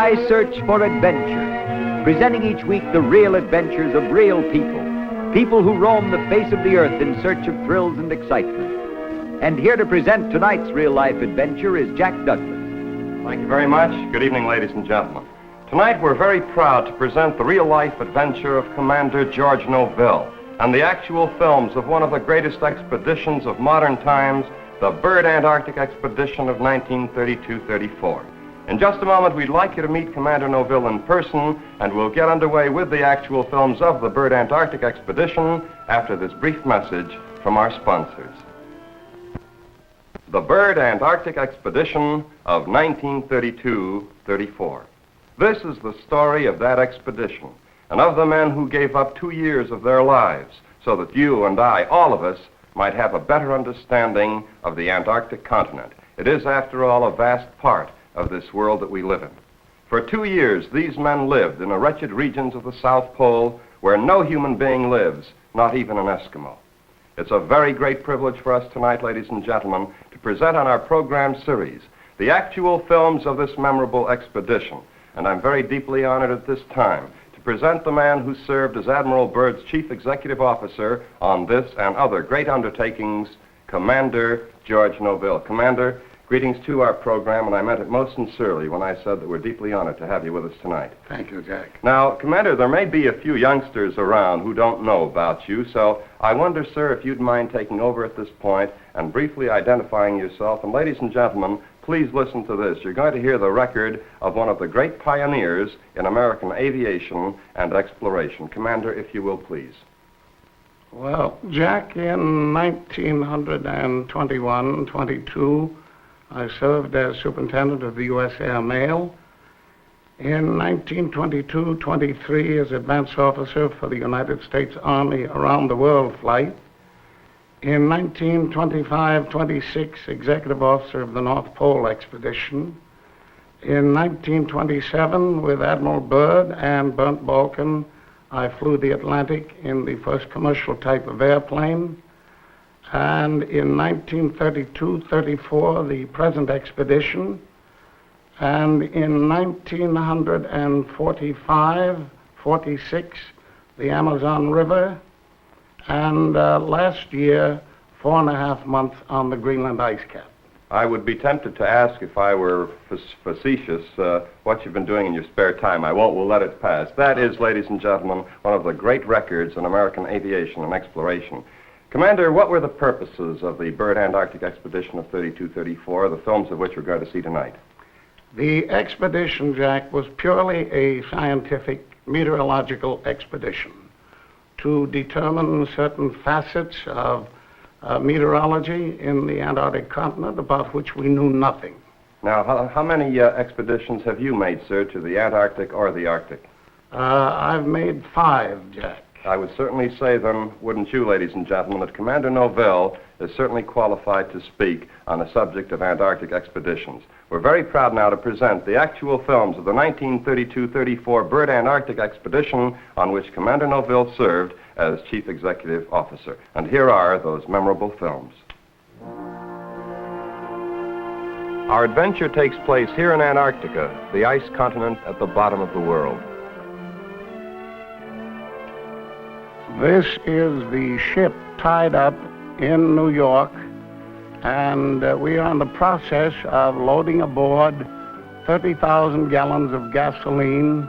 I search for adventure, presenting each week the real adventures of real people, people who roam the face of the earth in search of thrills and excitement. And here to present tonight's real-life adventure is Jack Douglas. Thank you very much. Good evening, ladies and gentlemen. Tonight we're very proud to present the real-life adventure of Commander George Noville and the actual films of one of the greatest expeditions of modern times, the Byrd Antarctic Expedition of 1932-34. In just a moment, we'd like you to meet Commander Noville in person, and we'll get underway with the actual films of the Byrd Antarctic Expedition after this brief message from our sponsors. The Byrd Antarctic Expedition of 1932-34. This is the story of that expedition and of the men who gave up 2 years of their lives so that you and I, all of us, might have a better understanding of the Antarctic continent. It is, after all, a vast part of this world that we live in. For 2 years, these men lived in the wretched regions of the South Pole where no human being lives, not even an Eskimo. It's a very great privilege for us tonight, ladies and gentlemen, to present on our program series the actual films of this memorable expedition. And I'm very deeply honored at this time to present the man who served as Admiral Byrd's Chief Executive Officer on this and other great undertakings, Commander George Noville. Commander, greetings to our program, and I meant it most sincerely when I said that we're deeply honored to have you with us tonight. Thank you, Jack. Now, Commander, there may be a few youngsters around who don't know about you, so I wonder, sir, if you'd mind taking over at this point and briefly identifying yourself. And ladies and gentlemen, please listen to this. You're going to hear the record of one of the great pioneers in American aviation and exploration. Commander, if you will, please. Well, Jack, in 1921-22, I served as superintendent of the U.S. Air Mail. In 1922-23, as advance officer for the United States Army Around the World flight. In 1925-26, executive officer of the North Pole Expedition. In 1927, with Admiral Byrd and Burnt Balkan, I flew the Atlantic in the first commercial type of airplane. And in 1932-34, the present expedition. And in 1945-46, the Amazon River. And last year, 4.5 months on the Greenland ice cap. I would be tempted to ask, if I were facetious, what you've been doing in your spare time. I won't. We'll let it pass. That is, ladies and gentlemen, one of the great records in American aviation and exploration. Commander, what were the purposes of the Byrd Antarctic Expedition of 32-34, the films of which we're going to see tonight? The expedition, Jack, was purely a scientific meteorological expedition to determine certain facets of meteorology in the Antarctic continent about which we knew nothing. Now, how many expeditions have you made, sir, to the Antarctic or the Arctic? I've made 5, Jack. I would certainly say then, wouldn't you, ladies and gentlemen, that Commander Noville is certainly qualified to speak on the subject of Antarctic expeditions. We're very proud now to present the actual films of the 1932-34 Byrd Antarctic Expedition on which Commander Noville served as Chief Executive Officer. And here are those memorable films. Our adventure takes place here in Antarctica, the ice continent at the bottom of the world. This is the ship tied up in New York, and we are in the process of loading aboard 30,000 gallons of gasoline,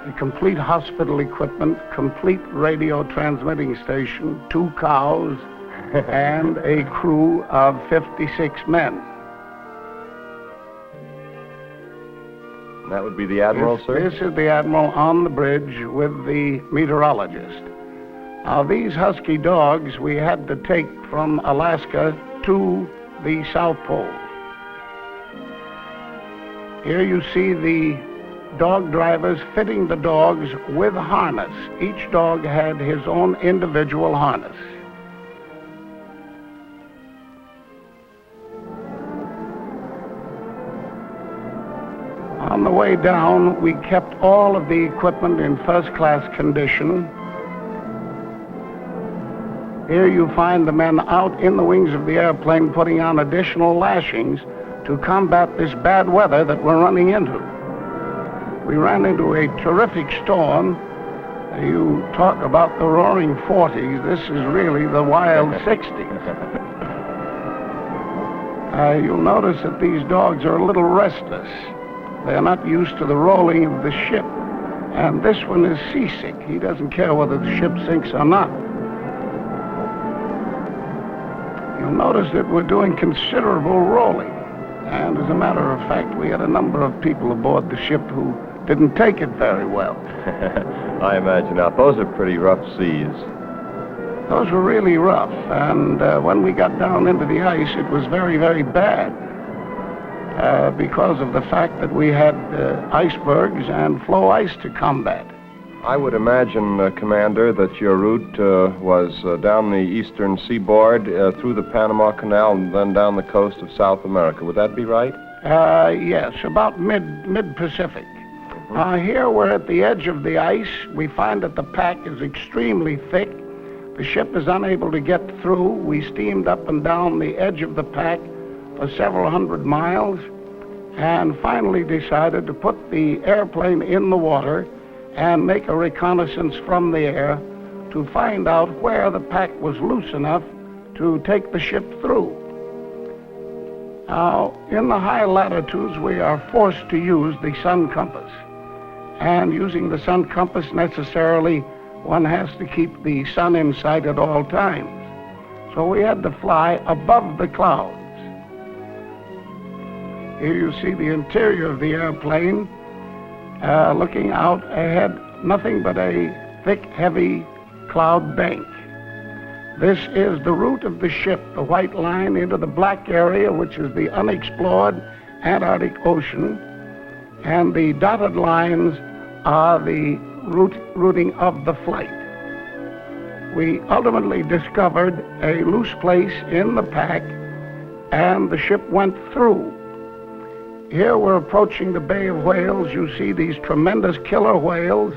a complete hospital equipment, complete radio transmitting station, 2 cows, and a crew of 56 men. That would be the Admiral, sir? This is the Admiral on the bridge with the meteorologist. Now, these husky dogs we had to take from Alaska to the South Pole. Here you see the dog drivers fitting the dogs with harness. Each dog had his own individual harness. On the way down, we kept all of the equipment in first-class condition. Here you find the men out in the wings of the airplane putting on additional lashings to combat this bad weather that we're running into. We ran into a terrific storm. You talk about the roaring 40s. This is really the wild 60s. You'll notice that these dogs are a little restless. They're not used to the rolling of the ship. And this one is seasick. He doesn't care whether the ship sinks or not. You'll notice that we're doing considerable rolling. And as a matter of fact, we had a number of people aboard the ship who didn't take it very well. I imagine. Now, those are pretty rough seas. Those were really rough, and when we got down into the ice, it was very, very bad because of the fact that we had icebergs and floe ice to combat. I would imagine, Commander, that your route was down the eastern seaboard, through the Panama Canal, and then down the coast of South America. Would that be right? Yes, about mid-Pacific. Here we're at the edge of the ice. We find that the pack is extremely thick. The ship is unable to get through. We steamed up and down the edge of the pack for several hundred miles and finally decided to put the airplane in the water and make a reconnaissance from the air to find out where the pack was loose enough to take the ship through. Now, in the high latitudes, we are forced to use the sun compass. And using the sun compass, necessarily, one has to keep the sun in sight at all times. So we had to fly above the clouds. Here you see the interior of the airplane, looking out ahead, nothing but a thick, heavy cloud bank. This is the route of the ship, the white line into the black area, which is the unexplored Antarctic Ocean, and the dotted lines are the routing of the flight. We ultimately discovered a loose place in the pack, and the ship went through. Here we're approaching the Bay of Whales. You see these tremendous killer whales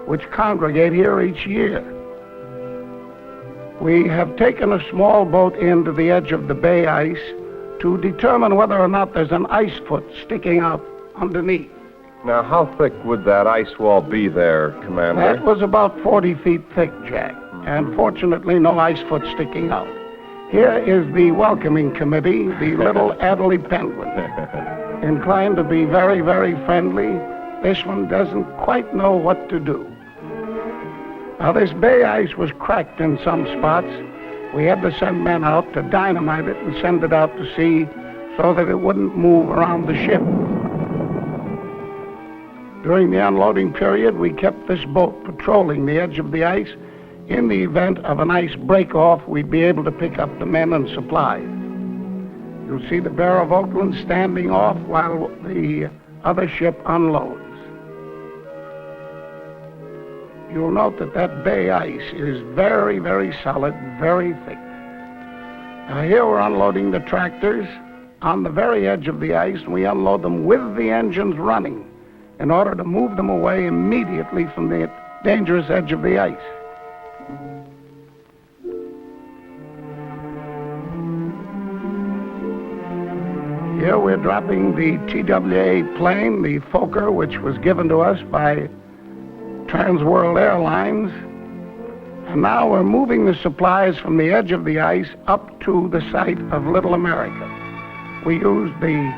which congregate here each year. We have taken a small boat into the edge of the bay ice to determine whether or not there's an ice foot sticking out underneath. Now, how thick would that ice wall be there, Commander? That was about 40 feet thick, Jack, and fortunately no ice foot sticking out. Here is the welcoming committee, the little Adderley penguin, inclined to be very, very friendly. This one doesn't quite know what to do. Now, this bay ice was cracked in some spots. We had to send men out to dynamite it and send it out to sea so that it wouldn't move around the ship. During the unloading period, we kept this boat patrolling the edge of the ice. In the event of an ice break-off, we'd be able to pick up the men and supplies. You'll see the Bear of Oakland standing off while the other ship unloads. You'll note that that bay ice is very, very solid, very thick. Now here we're unloading the tractors on the very edge of the ice, and we unload them with the engines running in order to move them away immediately from the dangerous edge of the ice. Here we're dropping the TWA plane, the Fokker, which was given to us by Trans World Airlines. And now we're moving the supplies from the edge of the ice up to the site of Little America. We used the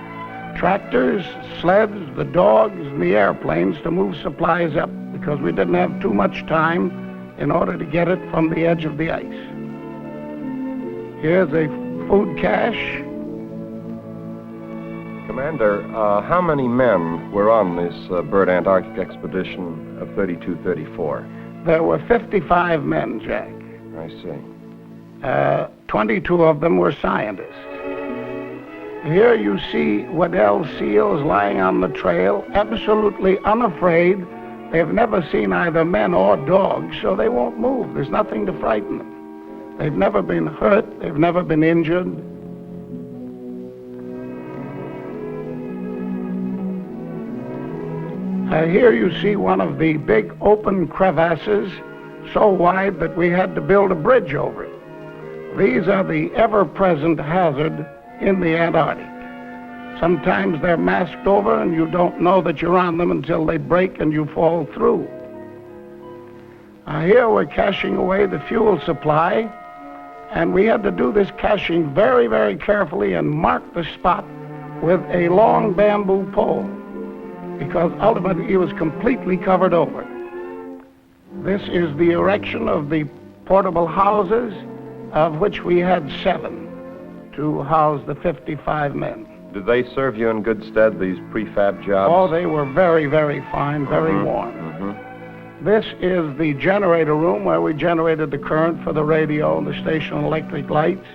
tractors, sleds, the dogs, and the airplanes to move supplies up because we didn't have too much time in order to get it from the edge of the ice. Here's a food cache. Commander, how many men were on this Byrd Antarctic Expedition of 32-34? There were 55 men, Jack. I see. 22 of them were scientists. Here you see Weddell seals lying on the trail, absolutely unafraid. They've never seen either men or dogs, so they won't move. There's nothing to frighten them. They've never been hurt. They've never been injured. Here you see one of the big open crevasses, so wide that we had to build a bridge over it. These are the ever-present hazard in the Antarctic. Sometimes they're masked over and you don't know that you're on them until they break and you fall through. Here we're caching away the fuel supply, and we had to do this caching very, very carefully and mark the spot with a long bamboo pole, because ultimately it was completely covered over. This is the erection of the portable houses, of which we had 7 to house the 55 men. Did they serve you in good stead, these prefab jobs? Oh, they were very, very fine, very warm. This is the generator room where we generated the current for the radio and the station electric lights.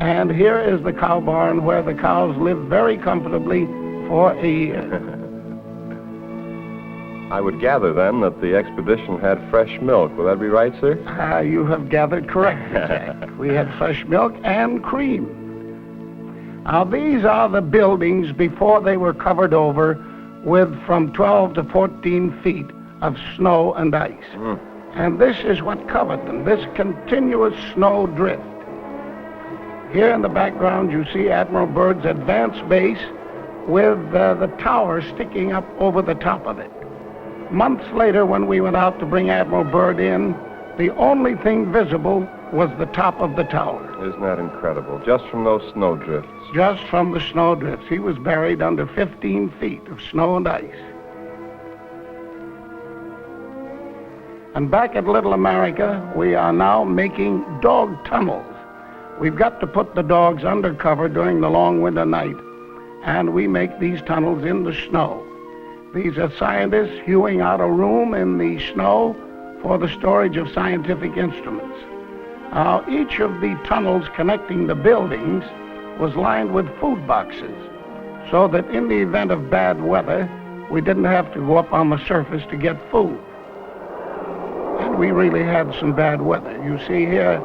And here is the cow barn where the cows lived very comfortably for a year. I would gather, then, that the expedition had fresh milk. Would that be right, sir? You have gathered correctly, Jack. We had fresh milk and cream. Now, these are the buildings before they were covered over with from 12 to 14 feet of snow and ice. And this is what covered them, this continuous snow drift. Here in the background, you see Admiral Byrd's advanced base with the tower sticking up over the top of it. Months later, when we went out to bring Admiral Byrd in, the only thing visible was the top of the tower. Isn't that incredible? Just from those snow drifts. Just from the snow drifts. He was buried under 15 feet of snow and ice. And back at Little America, we are now making dog tunnels. We've got to put the dogs under cover during the long winter night, and we make these tunnels in the snow. These are scientists hewing out a room in the snow for the storage of scientific instruments. Now, each of the tunnels connecting the buildings was lined with food boxes, so that in the event of bad weather, we didn't have to go up on the surface to get food. And we really had some bad weather. You see here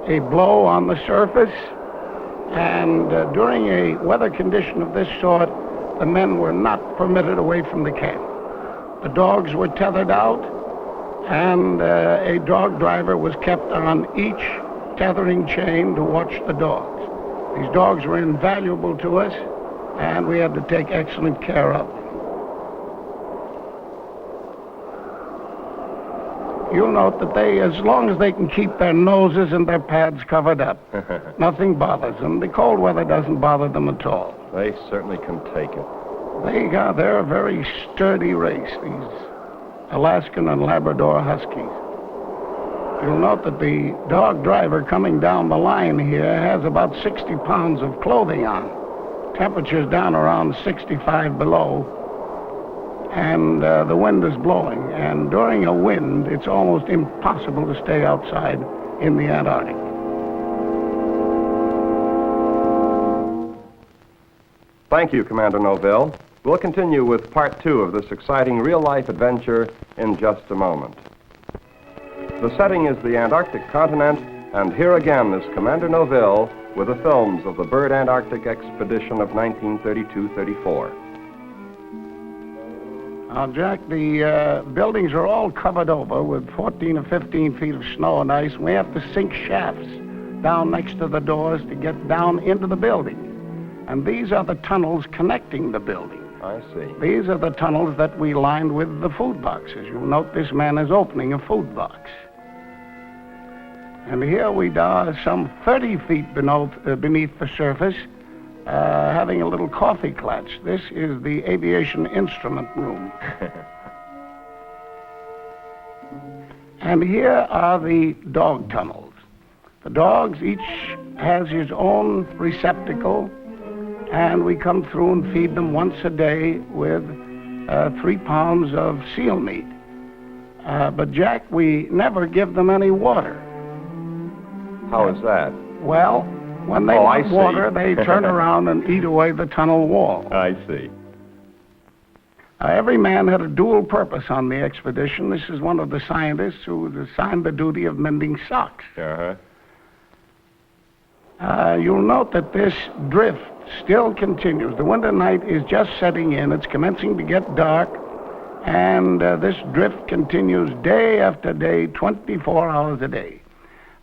a blow on the surface, and during a weather condition of this sort, the men were not permitted away from the camp. The dogs were tethered out, and a dog driver was kept on each tethering chain to watch the dogs. These dogs were invaluable to us, and we had to take excellent care of them. You'll note that they, as long as they can keep their noses and their pads covered up, nothing bothers them. The cold weather doesn't bother them at all. They certainly can take it. They're a very sturdy race, these Alaskan and Labrador Huskies. You'll note that the dog driver coming down the line here has about 60 pounds of clothing on. Temperature's down around 65 below, and the wind is blowing. And during a wind, it's almost impossible to stay outside in the Antarctic. Thank you, Commander Noville. We'll continue with part 2 of this exciting real-life adventure in just a moment. The setting is the Antarctic continent, and here again is Commander Noville with the films of the Byrd Antarctic Expedition of 1932-34. Now, Jack, the buildings are all covered over with 14 or 15 feet of snow and ice, and we have to sink shafts down next to the doors to get down into the building. And these are the tunnels connecting the building. I see. These are the tunnels that we lined with the food boxes. You'll note this man is opening a food box. And here we are some 30 feet beneath the surface, having a little coffee clutch. This is the aviation instrument room. And here are the dog tunnels. The dogs each has his own receptacle, and we come through and feed them once a day with 3 pounds of seal meat. But, Jack, we never give them any water. How is that? Well, when they want water, they turn around and eat away the tunnel wall. I see. Every man had a dual purpose on the expedition. This is one of the scientists who was assigned the duty of mending socks. You'll note that this drift still continues. The winter night is just setting in. It's commencing to get dark, and this drift continues day after day, 24 hours a day.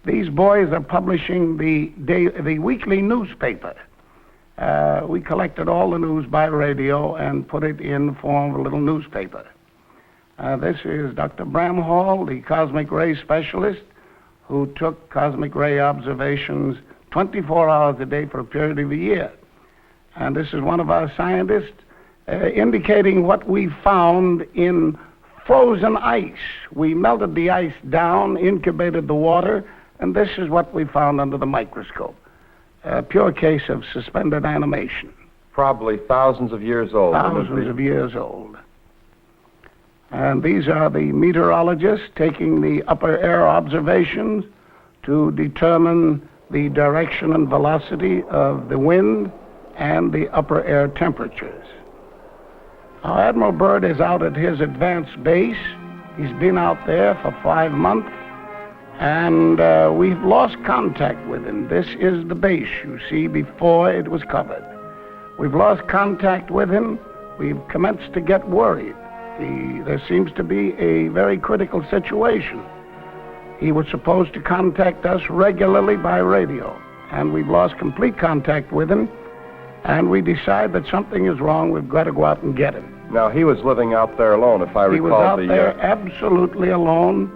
These boys are publishing the weekly newspaper. we collected all the news by radio and put it in the form of a little newspaper. This is Dr. Bramhall, the cosmic ray specialist, who took cosmic ray observations 24 hours a day for a period of a year. And this is one of our scientists indicating what we found in frozen ice. We melted the ice down, incubated the water, and this is what we found under the microscope. A pure case of suspended animation. Probably thousands of years old. Thousands of years old. And these are the meteorologists taking the upper air observations to determine the direction and velocity of the wind and the upper air temperatures. Now, Admiral Byrd is out at his advanced base. He's been out there for 5 months, and we've lost contact with him. This is the base you see before it was covered. We've lost contact with him. We've commenced to get worried. There seems to be a very critical situation. He was supposed to contact us regularly by radio, and we've lost complete contact with him, and we decide that something is wrong. We've got to go out and get him. Now, he was living out there alone, if I recall. He was out there absolutely alone,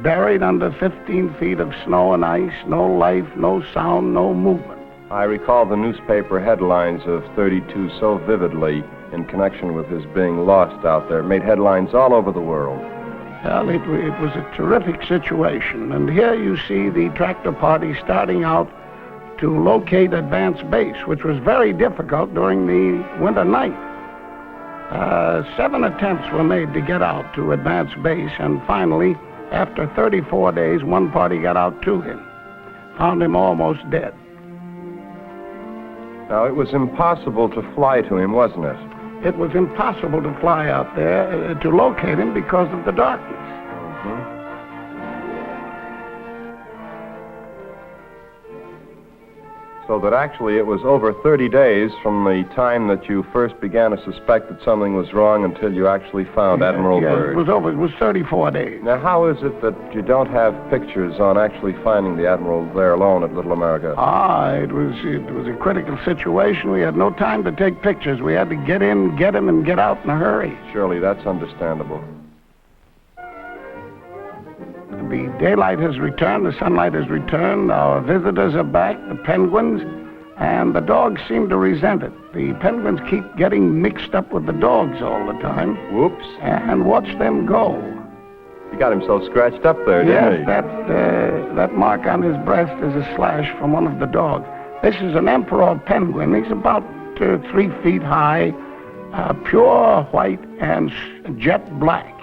buried under 15 feet of snow and ice, no life, no sound, no movement. I recall the newspaper headlines of 32 so vividly in connection with his being lost out there. It made headlines all over the world. Well, it was a terrific situation. And here you see the tractor party starting out to locate advanced base, which was very difficult during the winter night. 7 attempts were made to get out to advanced base, and finally, after 34 days, one party got out to him. Found him almost dead. Now, it was impossible to fly to him, wasn't it? It was impossible to fly out there to locate him because of the darkness. So that actually it was over 30 days from the time that you first began to suspect that something was wrong until you actually found Admiral Byrd. It was 34 days. Now, how is it that you don't have pictures on actually finding the Admiral there alone at Little America? It was a critical situation. We had no time to take pictures. We had to get in, get him, and get out in a hurry. Surely that's understandable. The daylight has returned, the sunlight has returned, our visitors are back, the penguins, and the dogs seem to resent it. The penguins keep getting mixed up with the dogs all the time. Whoops. And watch them go. He got himself scratched up there, didn't he? Yes, that mark on his breast is a slash from one of the dogs. This is an emperor penguin. He's about 3 feet high, pure white and jet black.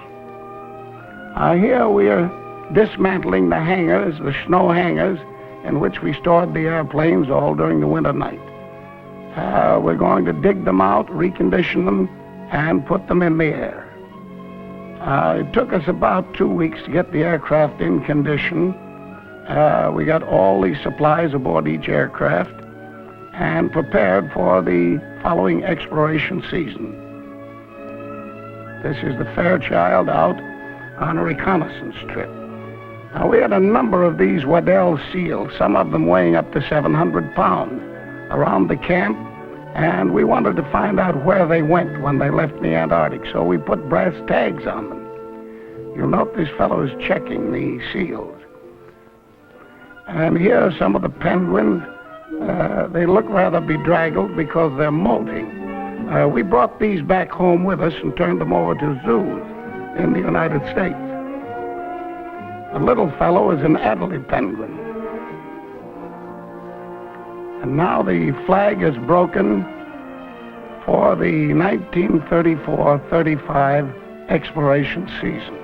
Here we are dismantling the hangars, the snow hangars, in which we stored the airplanes all during the winter night. We're going to dig them out, recondition them, and put them in the air. It took us about 2 weeks to get the aircraft in condition. We got all the supplies aboard each aircraft and prepared for the following exploration season. This is the Fairchild out on a reconnaissance trip. Now, we had a number of these Waddell seals, some of them weighing up to 700 pounds, around the camp, and we wanted to find out where they went when they left the Antarctic, so we put brass tags on them. You'll note this fellow is checking the seals. And here are some of the penguins. They look rather bedraggled because they're molting. We brought these back home with us and turned them over to zoos in the United States. The little fellow is an Adelaide penguin. And now the flag is broken for the 1934-35 exploration season.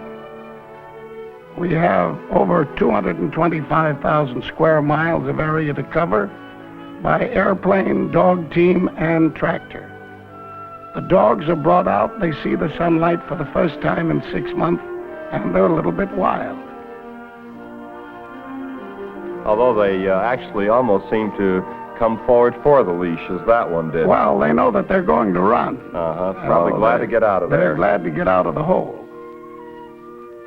We have over 225,000 square miles of area to cover by airplane, dog team, and tractor. The dogs are brought out. They see the sunlight for the first time in 6 months, and they're a little bit wild. Although they actually almost seem to come forward for the leash, as that one did. Well, they know that they're going to run. Probably glad to get out of there. They're glad to get out of the hole.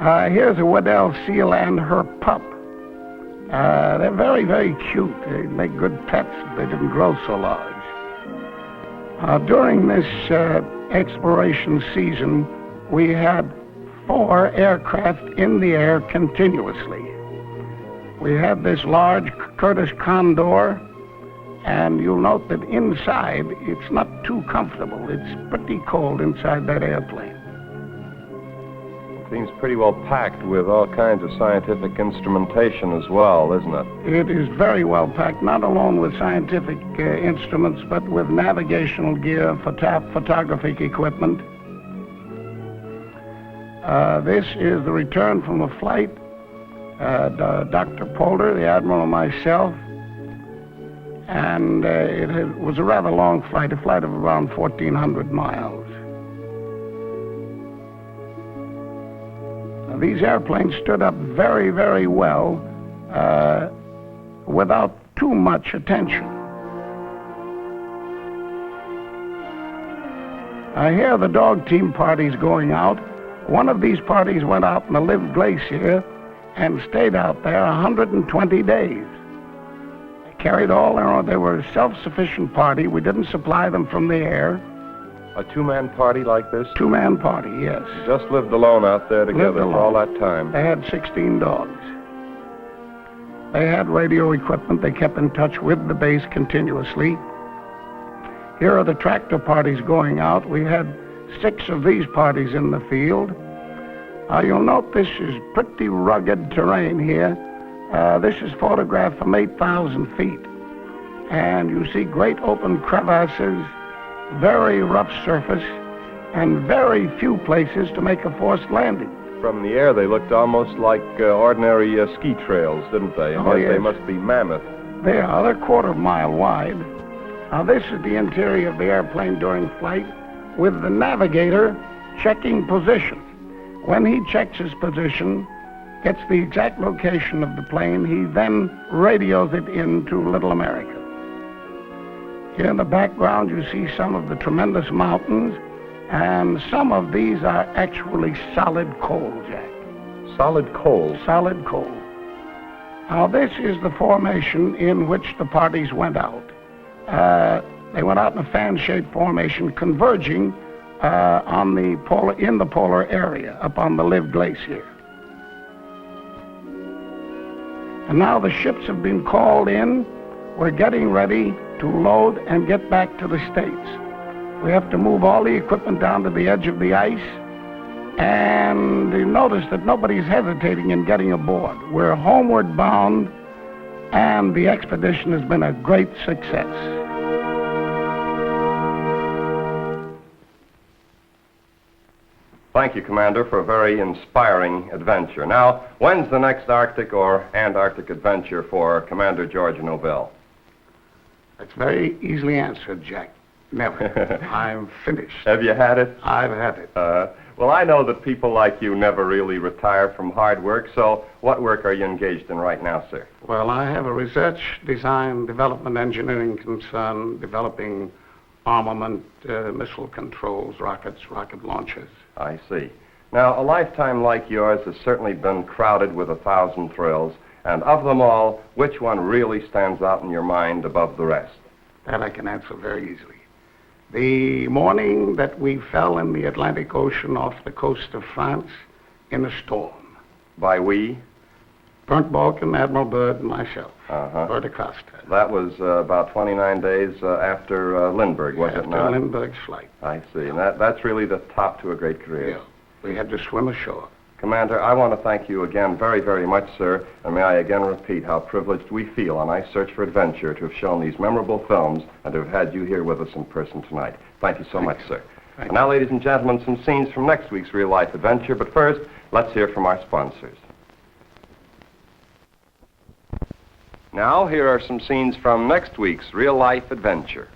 Here's a Waddell seal and her pup. They're very, very cute. They make good pets if they didn't grow so large. During this exploration season, we had 4 aircraft in the air continuously. We had this large Curtiss Condor, and you'll note that inside, it's not too comfortable. It's pretty cold inside that airplane. It seems pretty well packed with all kinds of scientific instrumentation as well, isn't it? It is very well packed, not alone with scientific instruments, but with navigational gear, photographic equipment. This is the return from a flight. Dr. Polder, the Admiral, and myself. And it was a rather long flight, a flight of around 1,400 miles. Now, these airplanes stood up very, very well without too much attention. I hear the dog team parties going out. One of these parties went out in the Liv Glacier and stayed out there 120 days. Carried all their own. They were a self-sufficient party. We didn't supply them from the air. A 2-man party like this? 2-man party, yes. Just lived alone out there together for all that time. They had 16 dogs. They had radio equipment. They kept in touch with the base continuously. Here are the tractor parties going out. We had 6 of these parties in the field. You'll note this is pretty rugged terrain here. This is photographed from 8,000 feet. And you see great open crevasses, very rough surface, and very few places to make a forced landing. From the air, they looked almost like ordinary ski trails, didn't they? And Yes. They must be mammoth. They are. They're 1/4 mile wide. Now, this is the interior of the airplane during flight with the navigator checking position. When he checks his position, gets the exact location of the plane, he then radios it into Little America. Here in the background, you see some of the tremendous mountains, and some of these are actually solid coal, Jack. Solid coal? Solid coal. Now, this is the formation in which the parties went out. They went out in a fan-shaped formation, converging in the polar area, up on the Liv Glacier. And now the ships have been called in. We're getting ready to load and get back to the States. We have to move all the equipment down to the edge of the ice. And you notice that nobody's hesitating in getting aboard. We're homeward bound, and the expedition has been a great success. Thank you, Commander, for a very inspiring adventure. Now, when's the next Arctic or Antarctic adventure for Commander George Noville? That's very easily answered, Jack. Never. I'm finished. Have you had it? I've had it. Well, I know that people like you never really retire from hard work, so what work are you engaged in right now, sir? Well, I have a research, design, development, engineering concern, developing armament, missile controls, rockets, rocket launchers. I see. Now, a lifetime like yours has certainly been crowded with 1,000 thrills, and of them all, which one really stands out in your mind above the rest? That I can answer very easily. The morning that we fell in the Atlantic Ocean off the coast of France in a storm. By we? Bernd Balken, Admiral Byrd, and myself. Byrd Acosta. That was about 29 days after Lindbergh, was it not? After Lindbergh's flight. I see. And that's really the top to a great career. Yeah. We had to swim ashore. Commander, I want to thank you again very, very much, sir. And may I again repeat how privileged we feel on I Search for Adventure to have shown these memorable films and to have had you here with us in person tonight. Thank you so much, sir. And now, ladies and gentlemen, some scenes from next week's real-life adventure. But first, let's hear from our sponsors. Now, here are some scenes from next week's real-life adventure.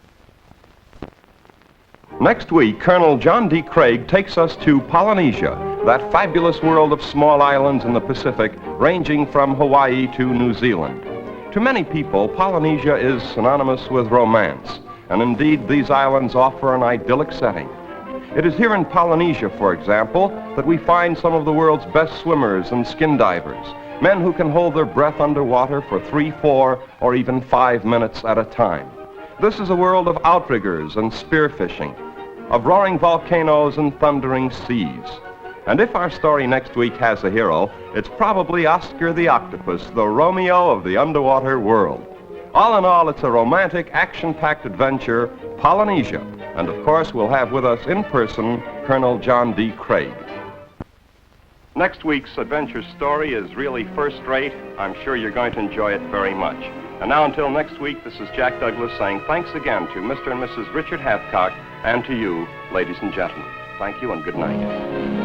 Next week, Colonel John D. Craig takes us to Polynesia, that fabulous world of small islands in the Pacific, ranging from Hawaii to New Zealand. To many people, Polynesia is synonymous with romance, and indeed, these islands offer an idyllic setting. It is here in Polynesia, for example, that we find some of the world's best swimmers and skin divers, men who can hold their breath underwater for 3, 4, or even 5 minutes at a time. This is a world of outriggers and spearfishing, of roaring volcanoes and thundering seas. And if our story next week has a hero, it's probably Oscar the Octopus, the Romeo of the underwater world. All in all, it's a romantic, action-packed adventure, Polynesia. And of course, we'll have with us in person Colonel John D. Craig. Next week's adventure story is really first-rate. I'm sure you're going to enjoy it very much. And now until next week, this is Jack Douglas saying thanks again to Mr. and Mrs. Richard Hathcock and to you, ladies and gentlemen. Thank you and good night.